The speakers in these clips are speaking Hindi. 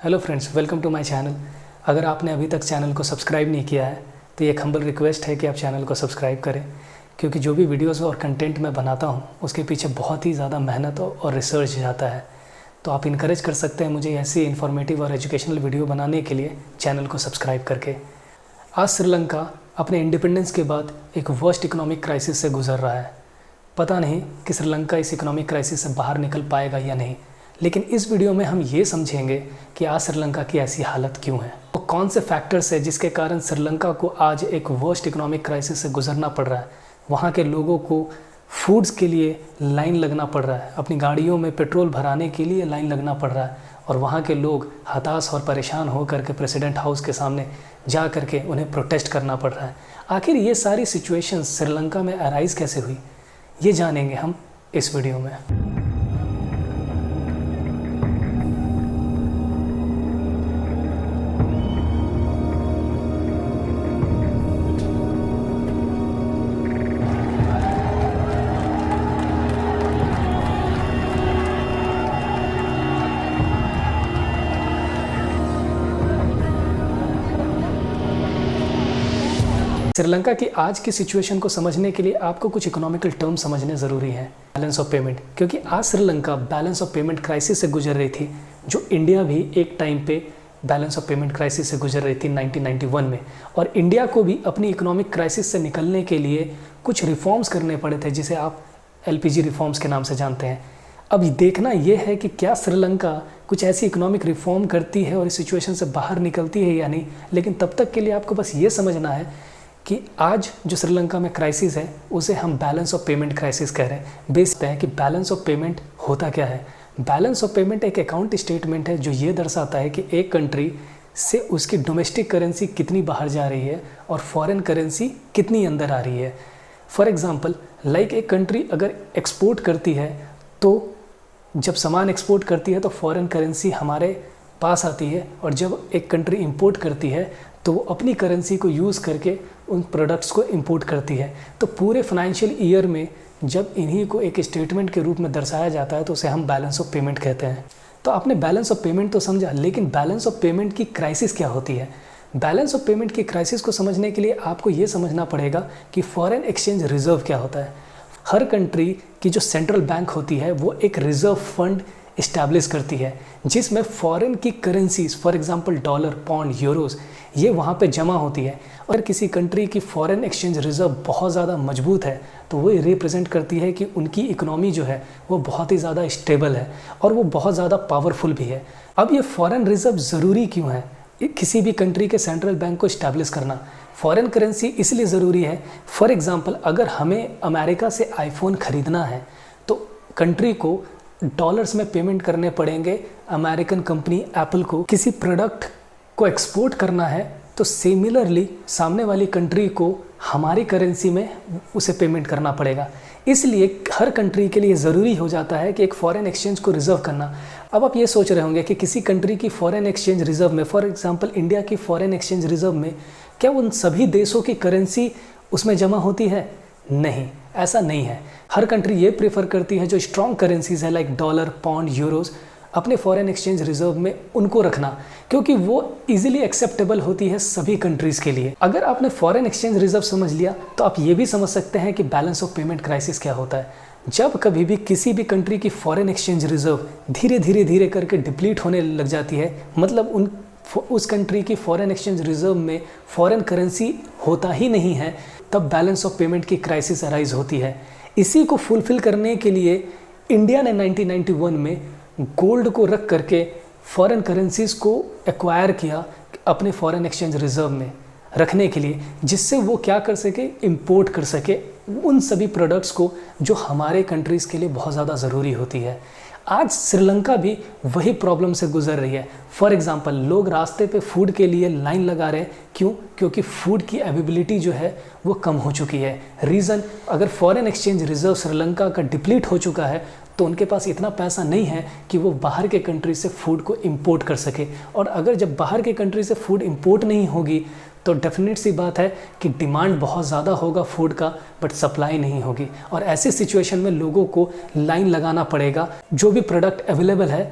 Hello friends, welcome to my channel. अगर आपने अभी तक चैनल को सब्सक्राइब नहीं किया है तो ये एक हम्बल रिक्वेस्ट है कि आप चैनल को सब्सक्राइब करें, क्योंकि जो भी वीडियोस और कंटेंट मैं बनाता हूँ उसके पीछे बहुत ही ज़्यादा मेहनत और रिसर्च जाता है। तो आप इनकरेज कर सकते हैं मुझे ऐसी इन्फॉर्मेटिव और एजुकेशनल वीडियो बनाने के लिए चैनल को सब्सक्राइब करके। आज श्रीलंका अपने इंडिपेंडेंस के बाद एक वर्स्ट इकोनॉमिक क्राइसिस से गुजर रहा है। पता नहीं कि श्रीलंका इस इकोनॉमिक क्राइसिस से बाहर निकल पाएगा या नहीं, लेकिन इस वीडियो में हम ये समझेंगे कि आज श्रीलंका की ऐसी हालत क्यों है, तो कौन से फैक्टर्स है जिसके कारण श्रीलंका को आज एक वर्स्ट इकोनॉमिक क्राइसिस से गुजरना पड़ रहा है। वहाँ के लोगों को फूड्स के लिए लाइन लगना पड़ रहा है, अपनी गाड़ियों में पेट्रोल भराने के लिए लाइन लगना पड़ रहा है, और वहाँ के लोग हताश और परेशान होकर के प्रेसिडेंट हाउस के सामने जा करके उन्हें प्रोटेस्ट करना पड़ रहा है। आखिर ये सारी सिचुएशंस श्रीलंका में अराइज कैसे हुई, ये जानेंगे हम इस वीडियो में। श्रीलंका की आज की सिचुएशन को समझने के लिए आपको कुछ इकोनॉमिकल टर्म समझने ज़रूरी हैं। बैलेंस ऑफ पेमेंट, क्योंकि आज Sri Lanka balance of payment crisis से गुजर रही थी, जो इंडिया भी एक टाइम पे बैलेंस ऑफ पेमेंट क्राइसिस से गुजर रही थी 1991 में। और इंडिया को भी अपनी इकोनॉमिक क्राइसिस से निकलने के लिए कुछ रिफॉर्म्स करने पड़े थे, जिसे आप LPG रिफॉर्म्स के नाम से जानते हैं। अब देखना यह है कि क्या श्रीलंका कुछ ऐसी इकोनॉमिक रिफॉर्म करती है और इस सिचुएशन से बाहर निकलती है या नहीं। लेकिन तब तक के लिए आपको बस ये समझना है कि आज जो श्रीलंका में क्राइसिस है उसे हम बैलेंस ऑफ पेमेंट क्राइसिस कह रहे हैं। बेस्ड है कि बैलेंस ऑफ पेमेंट होता क्या है। बैलेंस ऑफ पेमेंट एक अकाउंट स्टेटमेंट है जो ये दर्शाता है कि एक कंट्री से उसकी डोमेस्टिक करेंसी कितनी बाहर जा रही है और फॉरेन करेंसी कितनी अंदर आ रही है। फॉर एग्जांपल, लाइक एक कंट्री अगर एक्सपोर्ट करती है तो जब सामान एक्सपोर्ट करती है तो फॉरेन करेंसी हमारे पास आती है, और जब एक कंट्री इंपोर्ट करती है तो वो अपनी करेंसी को यूज़ करके उन प्रोडक्ट्स को इंपोर्ट करती है। तो पूरे फाइनेंशियल ईयर में जब इन्हीं को एक स्टेटमेंट के रूप में दर्शाया जाता है तो उसे हम बैलेंस ऑफ पेमेंट कहते हैं। तो आपने बैलेंस ऑफ पेमेंट तो समझा, लेकिन बैलेंस ऑफ पेमेंट की क्राइसिस क्या होती है। बैलेंस ऑफ पेमेंट की क्राइसिस को समझने के लिए आपको ये समझना पड़ेगा कि फॉरेन एक्सचेंज रिजर्व क्या होता है। हर कंट्री की जो सेंट्रल बैंक होती है वो एक रिजर्व फंड इस्टेब्लिश करती है, जिसमें फॉरेन की currencies, for example dollar, pound, Euros, ये वहाँ पे जमा होती है। और किसी कंट्री की फॉरेन एक्सचेंज रिजर्व बहुत ज़्यादा मजबूत है तो वो रिप्रेजेंट करती है कि उनकी इकोनॉमी जो है वो बहुत ही ज़्यादा स्टेबल है और वो बहुत ज़्यादा पावरफुल भी है। अब ये फॉरेन रिजर्व ज़रूरी क्यों है किसी भी कंट्री के सेंट्रल बैंक को इस्टेब्लिश करना। फॉरेन करेंसी इसलिए ज़रूरी है, फॉर एग्ज़ाम्पल अगर हमें अमेरिका से आईफोन ख़रीदना है तो कंट्री को डॉलर्स में पेमेंट करने पड़ेंगे अमेरिकन कंपनी एप्पल को। किसी प्रोडक्ट को एक्सपोर्ट करना है तो सिमिलरली सामने वाली कंट्री को हमारी करेंसी में उसे पेमेंट करना पड़ेगा। इसलिए हर कंट्री के लिए ज़रूरी हो जाता है कि एक फ़ॉरेन एक्सचेंज को रिज़र्व करना। अब आप ये सोच रहे होंगे कि किसी कंट्री की फ़ॉरेन एक्सचेंज रिज़र्व में, फॉर एग्जांपल इंडिया की फ़ॉरेन एक्सचेंज रिज़र्व में, क्या उन सभी देशों की करेंसी उसमें जमा होती है? नहीं, ऐसा नहीं है। हर कंट्री ये प्रेफर करती है जो स्ट्रॉन्ग करेंसीज है लाइक डॉलर, पाउंड, यूरोस, अपने फॉरेन एक्सचेंज रिजर्व में उनको रखना, क्योंकि वो इजीली एक्सेप्टेबल होती है सभी कंट्रीज़ के लिए। अगर आपने फॉरेन एक्सचेंज रिजर्व समझ लिया तो आप ये भी समझ सकते हैं कि बैलेंस ऑफ पेमेंट क्राइसिस क्या होता है। जब कभी भी किसी भी कंट्री की फॉरेन एक्सचेंज रिजर्व धीरे धीरे करके डिप्लीट होने लग जाती है, मतलब उस कंट्री की फॉरेन एक्सचेंज रिजर्व में फॉरेन करेंसी होता ही नहीं है, तब बैलेंस ऑफ पेमेंट की क्राइसिस अराइज होती है। इसी को फुलफिल करने के लिए इंडिया ने 1991 में गोल्ड को रख करके फॉरेन करेंसीज को एक्वायर किया अपने फॉरेन एक्सचेंज रिजर्व में रखने के लिए, जिससे वो क्या कर सके, इंपोर्ट कर सके उन सभी प्रोडक्ट्स को जो हमारे कंट्रीज़ के लिए बहुत ज़्यादा ज़रूरी होती है। आज श्रीलंका भी वही प्रॉब्लम से गुजर रही है। फॉर एग्जांपल, लोग रास्ते पे फूड के लिए लाइन लगा रहे हैं। क्यों? क्योंकि फूड की अवेलेबिलिटी जो है वो कम हो चुकी है। रीज़न, अगर फॉरेन एक्सचेंज रिजर्व श्रीलंका का डिप्लीट हो चुका है तो उनके पास इतना पैसा नहीं है कि वो बाहर के कंट्री से फूड को इंपोर्ट कर सके। और अगर जब बाहर के कंट्री से फूड इंपोर्ट नहीं होगी तो डेफिनेट सी बात है कि डिमांड बहुत ज़्यादा होगा फूड का, बट सप्लाई नहीं होगी। और ऐसी सिचुएशन में लोगों को लाइन लगाना पड़ेगा। जो भी प्रोडक्ट अवेलेबल है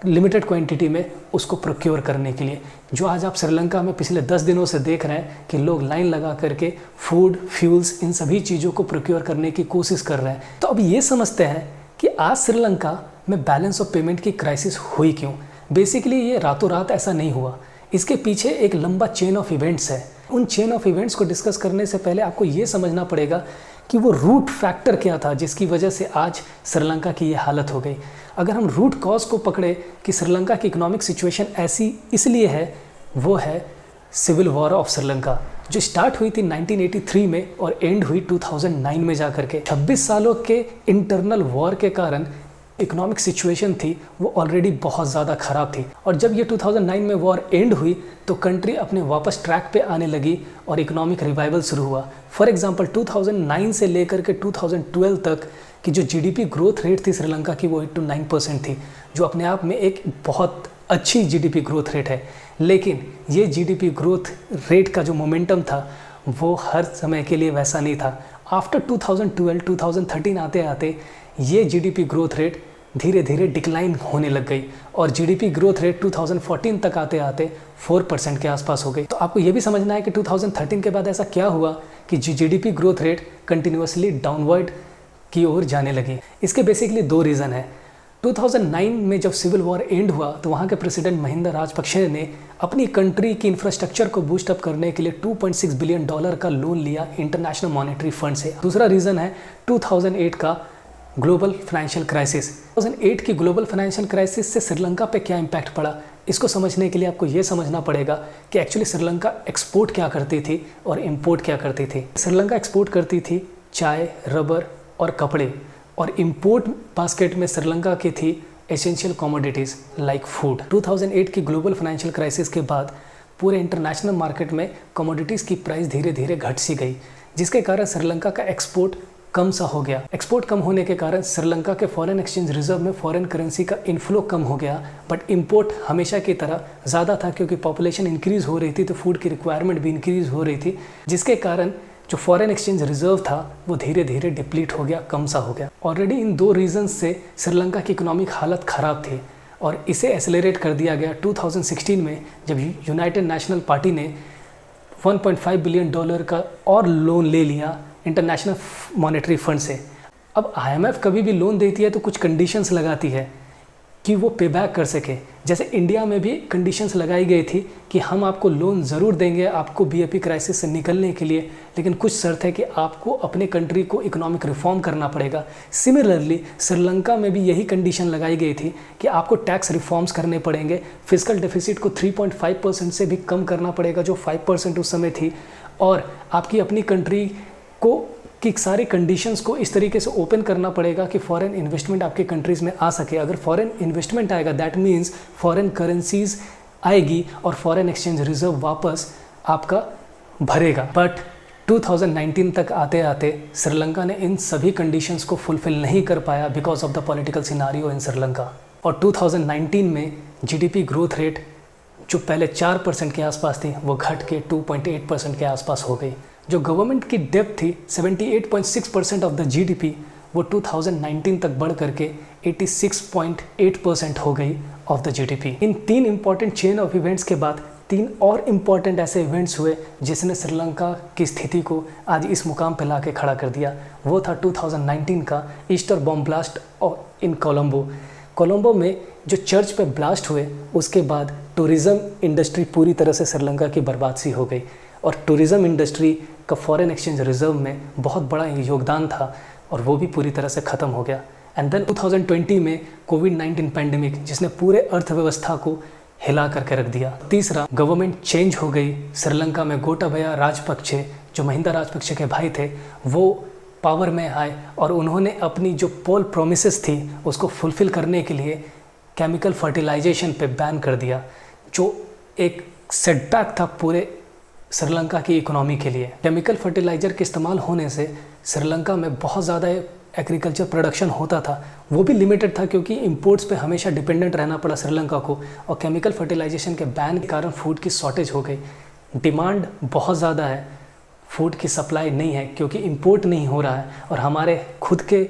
लिमिटेड क्वांटिटी में उसको प्रोक्योर करने के लिए। जो आज आप श्रीलंका में पिछले 10 दिनों से देख रहे हैं कि लोग लाइन लगा करके फूड, फ्यूल्स, इन सभी चीज़ों को प्रोक्योर करने की कोशिश कर रहे हैं। तो अब ये समझते हैं कि आज श्रीलंका में बैलेंस ऑफ पेमेंट की क्राइसिस हुई क्यों। बेसिकली ये रातों रात ऐसा नहीं हुआ, इसके पीछे एक लंबा चेन ऑफ इवेंट्स है। उन चेन ऑफ इवेंट्स को डिस्कस करने से पहले आपको ये समझना पड़ेगा कि वो रूट फैक्टर क्या था जिसकी वजह से आज श्रीलंका की ये हालत हो गई। अगर हम रूट कॉज को पकड़े कि श्रीलंका की इकोनॉमिक सिचुएशन ऐसी इसलिए है, वो है सिविल वॉर ऑफ श्रीलंका, जो स्टार्ट हुई थी 1983 में और एंड हुई 2009 में जा करके। 26 सालों के इंटरनल वॉर के कारण इकोनॉमिक सिचुएशन थी वो ऑलरेडी बहुत ज़्यादा ख़राब थी, और जब ये 2009 में वॉर एंड हुई तो कंट्री अपने वापस ट्रैक पे आने लगी और इकोनॉमिक रिवाइवल शुरू हुआ। फॉर एग्जांपल 2009 से लेकर के 2012 तक की जो जीडीपी ग्रोथ रेट थी श्रीलंका की वो 8 to 9% थी, जो अपने आप में एक बहुत अच्छी जीडीपी ग्रोथ रेट है। लेकिन ये जीडीपी ग्रोथ रेट का जो मोमेंटम था वो हर समय के लिए वैसा नहीं था। आफ्टर 2012-2013 आते आते ये जीडीपी ग्रोथ रेट धीरे धीरे डिक्लाइन होने लग गई और जीडीपी ग्रोथ रेट 2014 तक आते आते 4% के आसपास हो गई। तो आपको ये भी समझना है कि 2013 के बाद ऐसा क्या हुआ कि GDP growth rate continuously downward की ओर जाने लगी। इसके बेसिकली 2 रीज़न है। 2009 में जब सिविल वॉर एंड हुआ तो वहाँ के प्रेसिडेंट महिंदा राजपक्षे ने अपनी कंट्री की इंफ्रास्ट्रक्चर को बूस्ट अप करने के लिए $2.6 बिलियन का लोन लिया इंटरनेशनल मॉनेटरी फंड से। दूसरा रीज़न है 2008 का ग्लोबल फाइनेंशियल क्राइसिस। 2008 की ग्लोबल फाइनेंशियल क्राइसिस से श्रीलंका पे क्या इम्पैक्ट पड़ा, इसको समझने के लिए आपको ये समझना पड़ेगा कि एक्चुअली श्रीलंका एक्सपोर्ट क्या करती थी और इंपोर्ट क्या करती थी। श्रीलंका एक्सपोर्ट करती थी चाय, रबर और कपड़े, और इंपोर्ट बास्केट में श्रीलंका की थी एसेंशियल कमोडिटीज़ लाइक फूड। 2008 की ग्लोबल फाइनेंशियल क्राइसिस के बाद पूरे इंटरनेशनल मार्केट में कमोडिटीज़ की प्राइस धीरे धीरे घट सी गई, जिसके कारण श्रीलंका का एक्सपोर्ट कम सा हो गया। एक्सपोर्ट कम होने के कारण श्रीलंका के फॉरेन एक्सचेंज रिजर्व में फॉरेन करेंसी का इनफ्लो कम हो गया, बट इंपोर्ट हमेशा की तरह ज़्यादा था क्योंकि पॉपुलेशन इंक्रीज़ हो रही थी तो फूड की रिक्वायरमेंट भी इंक्रीज़ हो रही थी, जिसके कारण जो फॉरेन एक्सचेंज रिजर्व था वो धीरे धीरे डिप्लीट हो गया, कम सा हो गया। ऑलरेडी इन 2 रीजन्स से श्रीलंका की इकोनॉमिक हालत ख़राब थी और इसे एक्सेलरेट कर दिया गया 2016 में जब यूनाइटेड नेशनल पार्टी ने $1.5 बिलियन का और लोन ले लिया इंटरनेशनल मॉनेटरी फंड से। अब IMF कभी भी लोन देती है तो कुछ कंडीशंस लगाती है कि वो पे बैक कर सके। जैसे इंडिया में भी कंडीशंस लगाई गई थी कि हम आपको लोन ज़रूर देंगे आपको BAP क्राइसिस से निकलने के लिए, लेकिन कुछ शर्त है कि आपको अपने कंट्री को इकोनॉमिक रिफॉर्म करना पड़ेगा। सिमिलरली श्रीलंका में भी यही कंडीशन लगाई गई थी कि आपको टैक्स रिफॉर्म्स करने पड़ेंगे, फिजिकल डेफिसिट को 3.5% से भी कम करना पड़ेगा जो 5% उस समय थी, और आपकी अपनी कंट्री को कि सारी कंडीशंस को इस तरीके से ओपन करना पड़ेगा कि फॉरेन इन्वेस्टमेंट आपके कंट्रीज़ में आ सके। अगर फॉरेन इन्वेस्टमेंट आएगा दैट मीन्स फॉरेन करेंसीज आएगी और फॉरेन एक्सचेंज रिजर्व वापस आपका भरेगा। बट 2019 तक आते आते श्रीलंका ने इन सभी कंडीशंस को फुलफिल नहीं कर पाया because of the political scenario इन श्रीलंका, और 2019 में जीडीपी ग्रोथ रेट जो पहले 4% के आसपास थी वो घट के 2.8% के आसपास हो गई। जो गवर्नमेंट की डेब्ट थी 78.6% ऑफ द जीडीपी वो 2019 तक बढ़ करके 86.8% हो गई of the GDP. In 3 important chain of events के बाद 3 और इम्पॉर्टेंट ऐसे इवेंट्स हुए जिसने श्रीलंका की स्थिति को आज इस मुकाम पर ला के खड़ा कर दिया। वो था 2019 का Easter bomb blast in Colombo. Colombo में जो चर्च पे ब्लास्ट हुए उसके बाद टूरिज़्म इंडस्ट्री पूरी तरह से श्रीलंका की बर्बाद सी हो गई, और टूरिज़्म इंडस्ट्री का फॉरेन एक्सचेंज रिजर्व में बहुत बड़ा योगदान था और वो भी पूरी तरह से ख़त्म हो गया। एंड देन 2020 में कोविड-19 पैंडेमिक जिसने पूरे अर्थव्यवस्था को हिला करके रख दिया। तीसरा, गवर्नमेंट चेंज हो गई श्रीलंका में। गोटाबया राजपक्षे जो महिंदा राजपक्षे के भाई थे वो पावर में आए और उन्होंने अपनी जो पोल प्रोमिसेस थी उसको फुलफ़िल करने के लिए केमिकल फर्टिलाइजेशन पे बैन कर दिया, जो एक सेटबैक था पूरे श्रीलंका की इकोनॉमी के लिए। केमिकल फर्टिलाइज़र के इस्तेमाल होने से श्रीलंका में बहुत ज़्यादा एग्रीकल्चर प्रोडक्शन होता था, वो भी लिमिटेड था क्योंकि इंपोर्ट्स पे हमेशा डिपेंडेंट रहना पड़ा श्रीलंका को, और केमिकल फर्टिलाइजेशन के बैन के कारण फूड की शॉर्टेज हो गई। डिमांड बहुत ज़्यादा है, फूड की सप्लाई नहीं है क्योंकि इंपोर्ट नहीं हो रहा है, और हमारे खुद के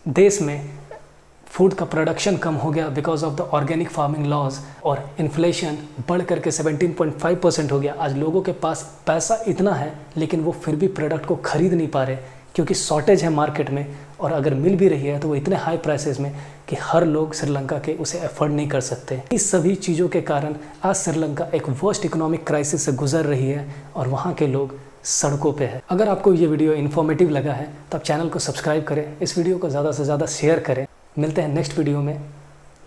देश में फूड का प्रोडक्शन कम हो गया because of the organic farming laws, और इन्फ्लेशन बढ़ करके 17.5% हो गया। आज लोगों के पास पैसा इतना है लेकिन वो फिर भी प्रोडक्ट को खरीद नहीं पा रहे क्योंकि शॉर्टेज है मार्केट में, और अगर मिल भी रही है तो वो इतने हाई प्राइसेस में कि हर लोग श्रीलंका के उसे अफोर्ड नहीं कर सकते। इस सभी चीज़ों के कारण आज श्रीलंका एक वर्स्ट इकोनॉमिक क्राइसिस से गुजर रही है और वहाँ के लोग सड़कों पे है। अगर आपको ये वीडियो इन्फॉर्मेटिव लगा है तो आप चैनल को सब्सक्राइब करें, इस वीडियो को ज़्यादा से ज़्यादा शेयर करें। मिलते हैं नेक्स्ट वीडियो में।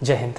जय हिंद।